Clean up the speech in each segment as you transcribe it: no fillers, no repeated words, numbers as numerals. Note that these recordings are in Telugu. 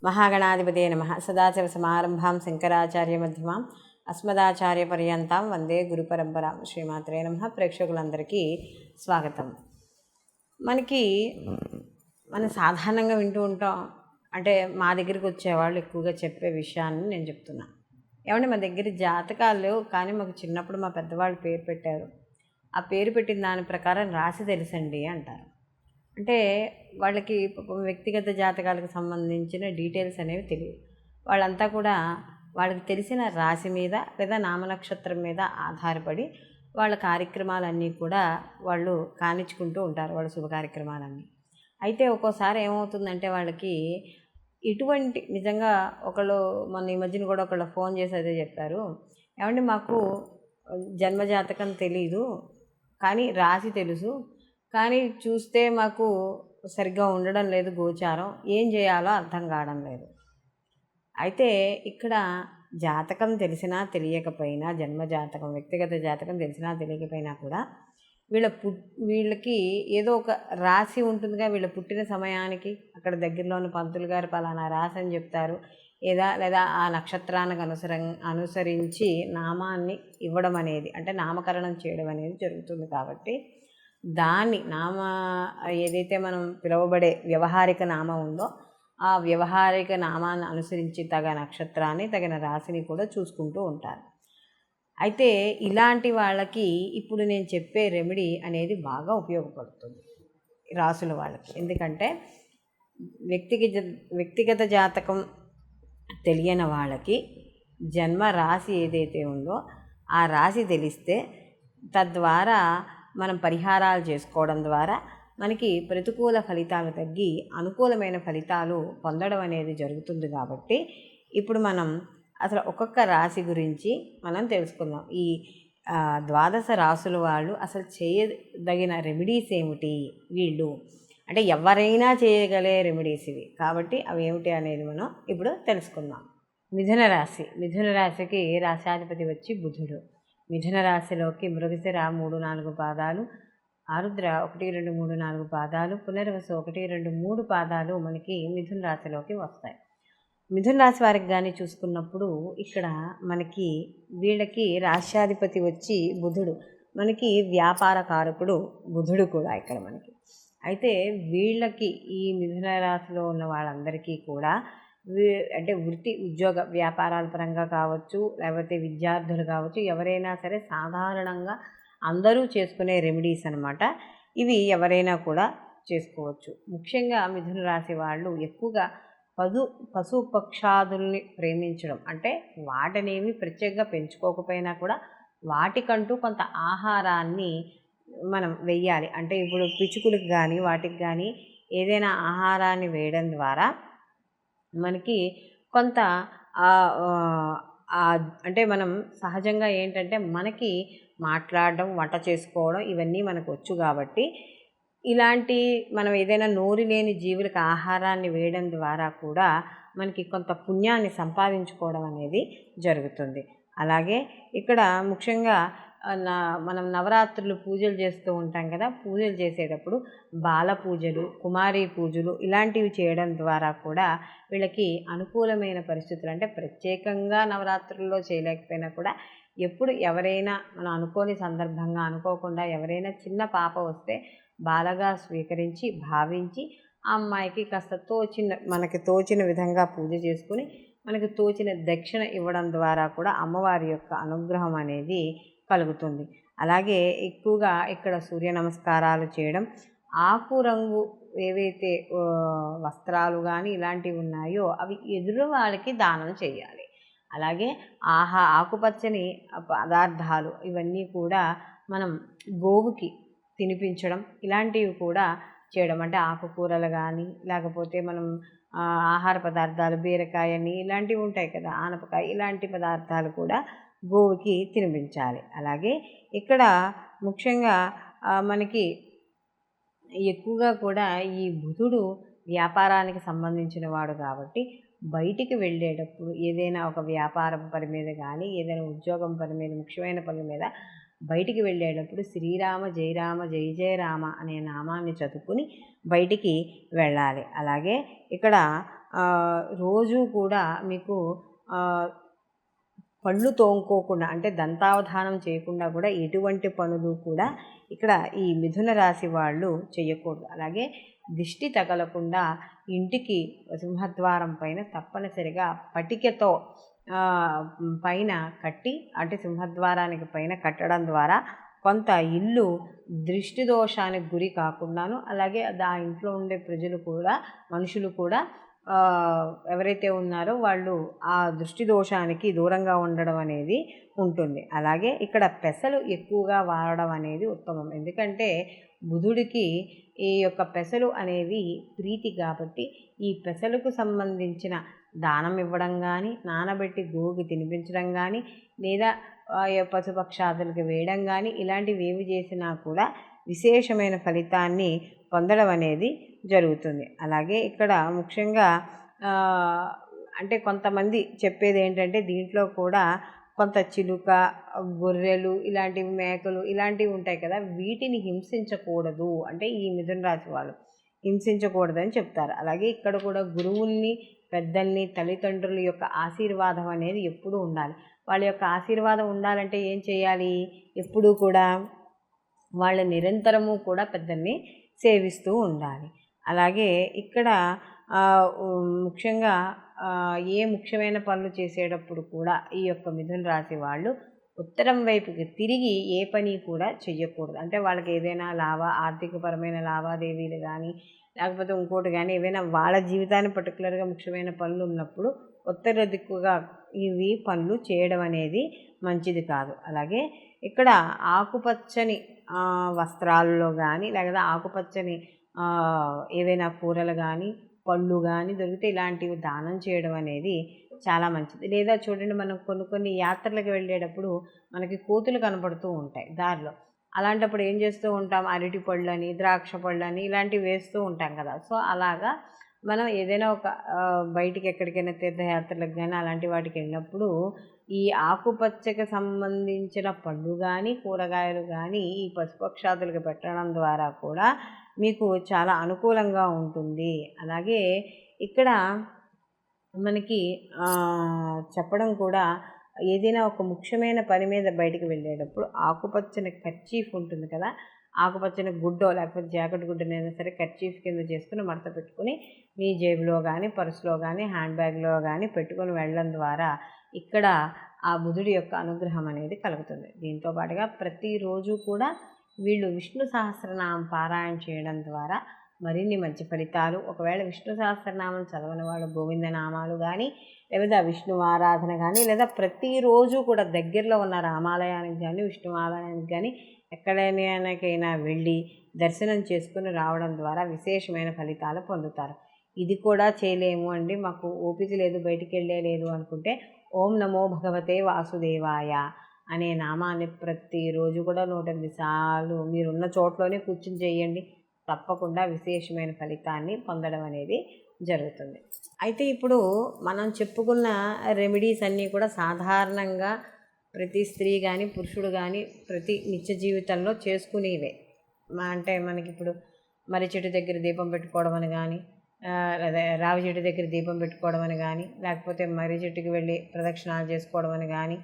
మహాగణాధిపతే నమః. సదాశివసమారంభాం శంకరాచార్యమధ్యమాం అస్మదాచార్యపర్యంతాం వందే గురుపరంపరాం. శ్రీమాత్రే నమః. ప్రేక్షకులందరికీ స్వాగతం. మనం సాధారణంగా వింటూ ఉంటాం, అంటే మా దగ్గరికి వచ్చేవాళ్ళు ఎక్కువగా చెప్పే విషయాన్ని నేను చెప్తున్నా. ఏమంటే మా దగ్గర జాతకాలు లేవు, కానీ మాకు చిన్నప్పుడు మా పెద్దవాళ్ళు పేరు పెట్టారు. ఆ పేరు పెట్టిన దాని ప్రకారం రాసి తెలుసండి అంటారు. అంటే వాళ్ళకి వ్యక్తిగత జాతకాలకు సంబంధించిన డీటెయిల్స్ అనేవి తెలియదు. వాళ్ళంతా కూడా వాళ్ళకి తెలిసిన రాశి మీద లేదా నామనక్షత్రం మీద ఆధారపడి వాళ్ళ కార్యక్రమాలన్నీ కూడా వాళ్ళు కానిచ్చుకుంటూ ఉంటారు, వాళ్ళ శుభ కార్యక్రమాలన్నీ. అయితే ఒక్కోసారి ఏమవుతుందంటే వాళ్ళకి ఇటువంటి నిజంగా మొన్న ఈ మధ్యన కూడా ఒకళ్ళు ఫోన్ చేసి అదే చెప్పారు, ఏమంటే మాకు జన్మజాతకం తెలీదు కానీ రాశి తెలుసు, కానీ చూస్తే మాకు సరిగ్గా ఉండడం లేదు గోచారం, ఏం చేయాలో అర్థం కావడం లేదు. అయితే ఇక్కడ జాతకం తెలిసినా తెలియకపోయినా, జన్మజాతకం వ్యక్తిగత జాతకం తెలిసినా తెలియకపోయినా కూడా వీళ్ళకి ఏదో ఒక రాశి ఉంటుందిగా. వీళ్ళ పుట్టిన సమయానికి అక్కడ దగ్గరలోని పంతులు గారు పలానా రాశి అని చెప్తారు, లేదా ఆ నక్షత్రానికి అనుసరించి నామాన్ని ఇవ్వడం అనేది, అంటే నామకరణం చేయడం అనేది జరుగుతుంది. కాబట్టి దాన్ని ఏదైతే మనం పిలువబడే వ్యవహారిక నామం ఉందో ఆ వ్యవహారిక నామాన్ని అనుసరించి నక్షత్రాన్ని తగిన రాశిని కూడా చూసుకుంటూ ఉంటారు. అయితే ఇలాంటి వాళ్ళకి ఇప్పుడు నేను చెప్పే రెమెడీ అనేది బాగా ఉపయోగపడుతుంది రాసుల వాళ్ళకి. ఎందుకంటే వ్యక్తిగత జాతకం తెలియని వాళ్ళకి జన్మ రాశి ఏదైతే ఉందో ఆ రాశి తెలిస్తే తద్వారా మనం పరిహారాలు చేసుకోవడం ద్వారా మనకి ప్రతికూల ఫలితాలు తగ్గి అనుకూలమైన ఫలితాలు పొందడం అనేది జరుగుతుంది. కాబట్టి ఇప్పుడు మనం అసలు ఒక్కొక్క రాశి గురించి మనం తెలుసుకుందాం. ఈ 12 రాసుల వాళ్ళు అసలు చేయదగిన రెమెడీస్ ఏమిటి, వీళ్ళు అంటే ఎవరైనా చేయగలే రెమెడీస్ ఇవి. కాబట్టి అవి ఏమిటి అనేది మనం ఇప్పుడు తెలుసుకుందాం. మిథున రాశికి రాశాధిపతి వచ్చి బుధుడు. మిథున రాశిలోకి మృగశిర 3-4 పాదాలు, ఆరుద్ర 1-2-3-4 పాదాలు, పునర్వసు 1-2-3 పాదాలు మనకి మిథున రాశిలోకి వస్తాయి. మిథున రాశి వారికి కానీ చూసుకున్నప్పుడు ఇక్కడ వీళ్ళకి రాశ్యాధిపతి వచ్చి బుధుడు, మనకి వ్యాపార కారకుడు బుధుడు కూడా ఇక్కడ మనకి. అయితే వీళ్ళకి ఈ మిథున రాశిలో ఉన్న వాళ్ళందరికీ కూడా అంటే వృత్తి ఉద్యోగ వ్యాపారాల పరంగా కావచ్చు, లేకపోతే విద్యార్థులు కావచ్చు, ఎవరైనా సరే సాధారణంగా అందరూ చేసుకునే రెమెడీస్ అనమాట. ఇవి ఎవరైనా కూడా చేసుకోవచ్చు. ముఖ్యంగా మిథున రాశి వాళ్ళు ఎక్కువగా పశు పక్షాదుల్ని ప్రేమించడం, అంటే వాటినేమి ప్రత్యేకంగా పెంచుకోకపోయినా కూడా వాటికంటూ కొంత ఆహారాన్ని మనం వెయ్యాలి. అంటే ఇప్పుడు పిచుకులకు కానీ వాటికి కానీ ఏదైనా ఆహారాన్ని వేయడం ద్వారా మనకి కొంత అంటే మనం సహజంగా ఏంటంటే మనకి మాట్లాడడం, వంట చేసుకోవడం ఇవన్నీ మనకు వచ్చు. కాబట్టి ఇలాంటి మనం ఏదైనా నోరు లేని జీవులకు ఆహారాన్ని వేయడం ద్వారా కూడా మనకి కొంత పుణ్యాన్ని సంపాదించుకోవడం అనేది జరుగుతుంది. అలాగే ఇక్కడ ముఖ్యంగా మనం నవరాత్రులు పూజలు చేస్తూ ఉంటాం కదా. పూజలు చేసేటప్పుడు బాల పూజలు, కుమారి పూజలు ఇలాంటివి చేయడం ద్వారా కూడా వీళ్ళకి అనుకూలమైన పరిస్థితులు, అంటే ప్రత్యేకంగా నవరాత్రుల్లో చేయలేకపోయినా కూడా ఎప్పుడు ఎవరైనా మనం అనుకోని సందర్భంగా అనుకోకుండా ఎవరైనా చిన్న పాప వస్తే బాలగా స్వీకరించి భావించి ఆ అమ్మాయికి కాస్త మనకి తోచిన విధంగా పూజ చేసుకుని మనకి తోచిన దక్షిణ ఇవ్వడం ద్వారా కూడా అమ్మవారి యొక్క అనుగ్రహం అనేది కలుగుతుంది. అలాగే ఎక్కువగా ఇక్కడ సూర్య నమస్కారాలు చేయడం, ఆకు రంగు ఏవైతే వస్త్రాలు కానీ ఇలాంటివి ఉన్నాయో అవి ఎదురు వాళ్ళకి దానం చేయాలి. అలాగే ఆకుపచ్చని పదార్థాలు ఇవన్నీ కూడా మనం గోవుకి తినిపించడం, ఇలాంటివి కూడా చేయడం. అంటే ఆకుకూరలు కానీ లేకపోతే మనం ఆహార పదార్థాలు బీరకాయని ఇలాంటివి ఉంటాయి కదా, ఆనపకాయ, ఇలాంటి పదార్థాలు కూడా గోవుకి తినిపించాలి. అలాగే ఇక్కడ ముఖ్యంగా మనకి ఎక్కువగా కూడా ఈ బుధుడు వ్యాపారానికి సంబంధించిన వాడు కాబట్టి బయటికి వెళ్ళేటప్పుడు ఏదైనా ఒక వ్యాపారం పని మీద కానీ ఏదైనా ఉద్యోగం పని మీద, ముఖ్యమైన పని మీద బయటికి వెళ్ళేటప్పుడు శ్రీరామ జయరామ జయ జయ రామ అనే నామాన్ని చదువుకుని బయటికి వెళ్ళాలి. అలాగే ఇక్కడ రోజు కూడా మీకు పళ్ళు తోముకోకుండా అంటే దంతావధానం చేయకుండా కూడా ఎటువంటి పనులు కూడా ఇక్కడ ఈ మిథున రాశి వాళ్ళు చేయకూడదు. అలాగే దిష్టి తగలకుండా ఇంటికి సింహద్వారం పైన తప్పనిసరిగా పటికతో పైన కట్టి అంటే సింహద్వారానికి పైన కట్టడం ద్వారా కొంత ఇల్లు దృష్టి దోషానికి గురి కాకుండాను అలాగే ఆ ఇంట్లో ఉండే ప్రజలు కూడా మనుషులు కూడా ఎవరైతే ఉన్నారో వాళ్ళు ఆ దృష్టి దోషానికి దూరంగా ఉండడం అనేది ఉంటుంది. అలాగే ఇక్కడ పెసలు ఎక్కువగా వాడడం అనేది ఉత్తమం. ఎందుకంటే బుధుడికి ఈ యొక్క పెసలు అనేవి ప్రీతి కాబట్టి ఈ పెసలకు సంబంధించిన దానం ఇవ్వడం కానీ నానబెట్టి గోగి తినిపించడం కానీ లేదా పశుపక్షాదులకు వేయడం కానీ ఇలాంటివి ఏవి చేసినా కూడా విశేషమైన ఫలితాన్ని పొందడం అనేది జరుగుతుంది. అలాగే ఇక్కడ ముఖ్యంగా అంటే కొంతమంది చెప్పేది ఏంటంటే దీంట్లో కూడా కొంత చిలుక గొర్రెలు ఇలాంటివి మేకలు ఇలాంటివి ఉంటాయి కదా వీటిని హింసించకూడదు అంటే ఈ మిథున రాశి వాళ్ళు హింసించకూడదని చెప్తారు. అలాగే ఇక్కడ కూడా గురువుల్ని పెద్దల్ని తల్లిదండ్రుల యొక్క ఆశీర్వాదం అనేది ఎప్పుడూ ఉండాలి. వాళ్ళ యొక్క ఆశీర్వాదం ఉండాలంటే ఏం చేయాలి? ఎప్పుడూ కూడా వాళ్ళ నిరంతరము కూడా పెద్దల్ని సేవిస్తూ ఉండాలి. అలాగే ఇక్కడ ముఖ్యంగా ఏ ముఖ్యమైన పనులు చేసేటప్పుడు కూడా ఈ యొక్క మిథున రాశి వాళ్ళు ఉత్తరం వైపుకి తిరిగి ఏ పని కూడా చెయ్యకూడదు. అంటే వాళ్ళకి ఏదైనా ఆర్థికపరమైన లావాదేవీలు కానీ లేకపోతే ఇంకోటి కానీ ఏవైనా వాళ్ళ జీవితాన్ని పర్టికులర్గా ముఖ్యమైన పనులు ఉన్నప్పుడు ఉత్తర దిక్కుగా ఇవి పనులు చేయడం అనేది మంచిది కాదు. అలాగే ఇక్కడ ఆకుపచ్చని వస్త్రాల్లో కానీ లేకపోతే ఆకుపచ్చని ఏవైనా కూరలు కానీ పళ్ళు కానీ దొరికితే ఇలాంటివి దానం చేయడం అనేది చాలా మంచిది. లేదా చూడండి మనం కొన్ని యాత్రలకు వెళ్ళేటప్పుడు మనకి కోతులు కనపడుతూ ఉంటాయి దారిలో. అలాంటప్పుడు ఏం చేస్తూ ఉంటాం? అరటి పళ్ళని ద్రాక్ష పళ్ళని ఇలాంటివి వేస్తూ ఉంటాం కదా. సో అలాగా మనం ఏదైనా ఒక బయటికి ఎక్కడికైనా తీర్థయాత్రలకు కానీ అలాంటి వాటికి వెళ్ళినప్పుడు ఈ ఆకుపచ్చకి సంబంధించిన పళ్ళు కానీ కూరగాయలు కానీ ఈ పశుపక్షాదులకు పెట్టడం ద్వారా కూడా మీకు చాలా అనుకూలంగా ఉంటుంది. అలాగే ఇక్కడ మనకి చెప్పడం కూడా ఏదైనా ఒక ముఖ్యమైన పని మీద బయటికి వెళ్ళేటప్పుడు ఆకుపచ్చని కర్చీఫ్ ఉంటుంది కదా, ఆకుపచ్చని గుడ్డో లేకపోతే జాకెట్ గుడ్డనైనా సరే కర్చీఫ్ కింద చేసుకుని మడత పెట్టుకుని మీ జేబులో కానీ పర్సులో కానీ హ్యాండ్ బ్యాగ్లో కానీ పెట్టుకొని వెళ్ళడం ద్వారా ఇక్కడ ఆ బుధుడి యొక్క అనుగ్రహం అనేది కలుగుతుంది. దీంతో పాటుగా ప్రతిరోజు కూడా వీళ్ళు విష్ణు సహస్రనామం పారాయణ చేయడం ద్వారా మరిన్ని మంచి ఫలితాలు. ఒకవేళ విష్ణు సహస్రనామం చదవని వాళ్ళు గోవిందనామాలు కానీ లేదా విష్ణు ఆరాధన కానీ లేదా ప్రతిరోజు కూడా దగ్గరలో ఉన్న రామాలయానికి కానీ విష్ణు ఆలయానికి కానీ ఎక్కడైనా వెళ్ళి దర్శనం చేసుకుని రావడం ద్వారా విశేషమైన ఫలితాలు పొందుతారు. ఇది కూడా చేయలేము అండి, మాకు ఓపిక లేదు, బయటికి వెళ్ళలేదు అనుకుంటే ఓం నమో భగవతే వాసుదేవాయ అనే నామాన్ని ప్రతిరోజు కూడా 108 సార్లు మీరున్న చోట్లోనే కూర్చుని చేయండి. తప్పకుండా విశేషమైన ఫలితాన్ని పొందడం అనేది జరుగుతుంది. అయితే ఇప్పుడు మనం చెప్పుకున్న రెమెడీస్ అన్నీ కూడా సాధారణంగా ప్రతి స్త్రీ కానీ పురుషుడు కానీ ప్రతి నిత్య జీవితంలో చేసుకునేవే. అంటే మనకి ఇప్పుడు మర్రి చెట్టు దగ్గర దీపం పెట్టుకోవడం అని కానీ అదే రావి చెట్టు దగ్గర దీపం పెట్టుకోవడం అని కానీ లేకపోతే మర్రి చెట్టుకి వెళ్ళి ప్రదక్షిణాలు చేసుకోవడం అని కానీ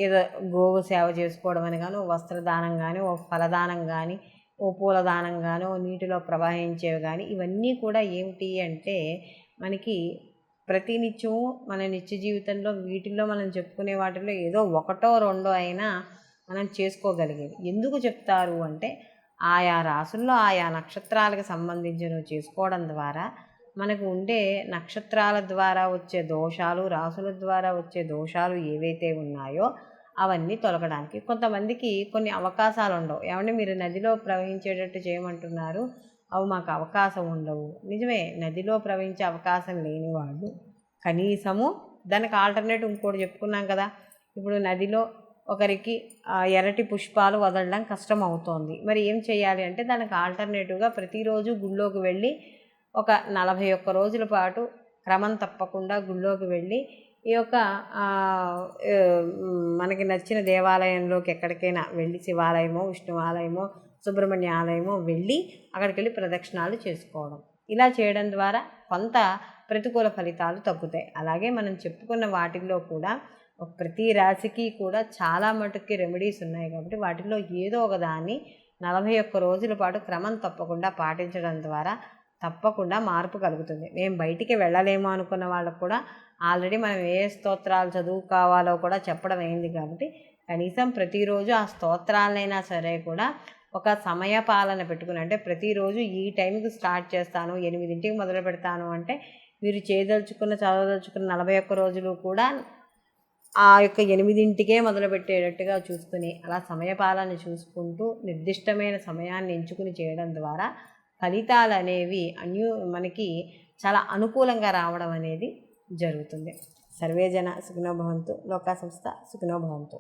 ఏదో గోవు సేవ చేసుకోవడం అని కానీ ఓ వస్త్రదానం కానీ ఓ ఫలదానం కానీ ఓ పూలదానం కానీ ఓ నీటిలో ప్రవహించేవి కానీ ఇవన్నీ కూడా ఏమిటి అంటే మనకి ప్రతినిత్యము మన నిత్య జీవితంలో వీటిల్లో మనం చెప్పుకునే వాటిల్లో ఏదో ఒకటో రెండో అయినా మనం చేసుకోగలిగేది. ఎందుకు చెప్తారు అంటే ఆయా రాసుల్లో ఆయా నక్షత్రాలకు సంబంధించినవి చేసుకోవడం ద్వారా మనకు ఉండే నక్షత్రాల ద్వారా వచ్చే దోషాలు రాసుల ద్వారా వచ్చే దోషాలు ఏవైతే ఉన్నాయో అవన్నీ తొలగడానికి. కొంతమందికి కొన్ని అవకాశాలు ఉండవు. ఏమంటే మీరు నదిలో ప్రవహించేటట్టు చేయమంటున్నారు, అవి మాకు అవకాశం ఉండవు. నిజమే, నదిలో ప్రవహించే అవకాశం లేని వాళ్ళు కనీసము దానికి ఆల్టర్నేటివ్ ఇంకోటి చెప్పుకున్నాం కదా. ఇప్పుడు నదిలో ఒకరికి ఎర్రటి పుష్పాలు వదలడం కష్టం అవుతోంది, మరి ఏం చేయాలి అంటే దానికి ఆల్టర్నేటివ్గా ప్రతిరోజు గుళ్ళోకి వెళ్ళి ఒక 41 రోజుల పాటు క్రమం తప్పకుండా గుళ్ళోకి వెళ్ళి ఈ యొక్క మనకి నచ్చిన దేవాలయంలోకి ఎక్కడికైనా వెళ్ళి శివాలయమో విష్ణు ఆలయమో సుబ్రహ్మణ్య ఆలయమో వెళ్ళి అక్కడికి వెళ్ళి ప్రదక్షిణాలు చేసుకోవడం. ఇలా చేయడం ద్వారా కొంత ప్రతికూల ఫలితాలు తగ్గుతాయి. అలాగే మనం చెప్పుకున్న వాటిల్లో కూడా ప్రతి రాశికి కూడా చాలా మటుకి రెమెడీస్ ఉన్నాయి కాబట్టి వాటిల్లో ఏదో ఒక దాన్ని 41 రోజుల పాటు క్రమం తప్పకుండా పాటించడం ద్వారా తప్పకుండా మార్పు కలుగుతుంది. మేము బయటికి వెళ్ళలేము అనుకున్న వాళ్ళకు కూడా ఆల్రెడీ మనం ఏ స్తోత్రాలు చదువుకోవాలో కూడా చెప్పడం అయింది కాబట్టి కనీసం ప్రతిరోజు ఆ స్తోత్రాలనైనా సరే కూడా ఒక సమయ పాలన పెట్టుకుని, అంటే ప్రతిరోజు ఈ టైంకి స్టార్ట్ చేస్తాను, 8ంటికి మొదలు పెడతాను అంటే మీరు చదవదలుచుకున్న 41 రోజులు కూడా ఆ యొక్క 8ంటికే మొదలుపెట్టేటట్టుగా చూసుకుని అలా సమయపాలన చూసుకుంటూ నిర్దిష్టమైన సమయాన్ని ఎంచుకుని చేయడం ద్వారా ఫలితాలు అనేవి మనకి చాలా అనుకూలంగా రావడం అనేది జరుగుతుంది. సర్వే జన సుఖినో భవంతు. లోకా సంస్థ సుఖినో భవంతు.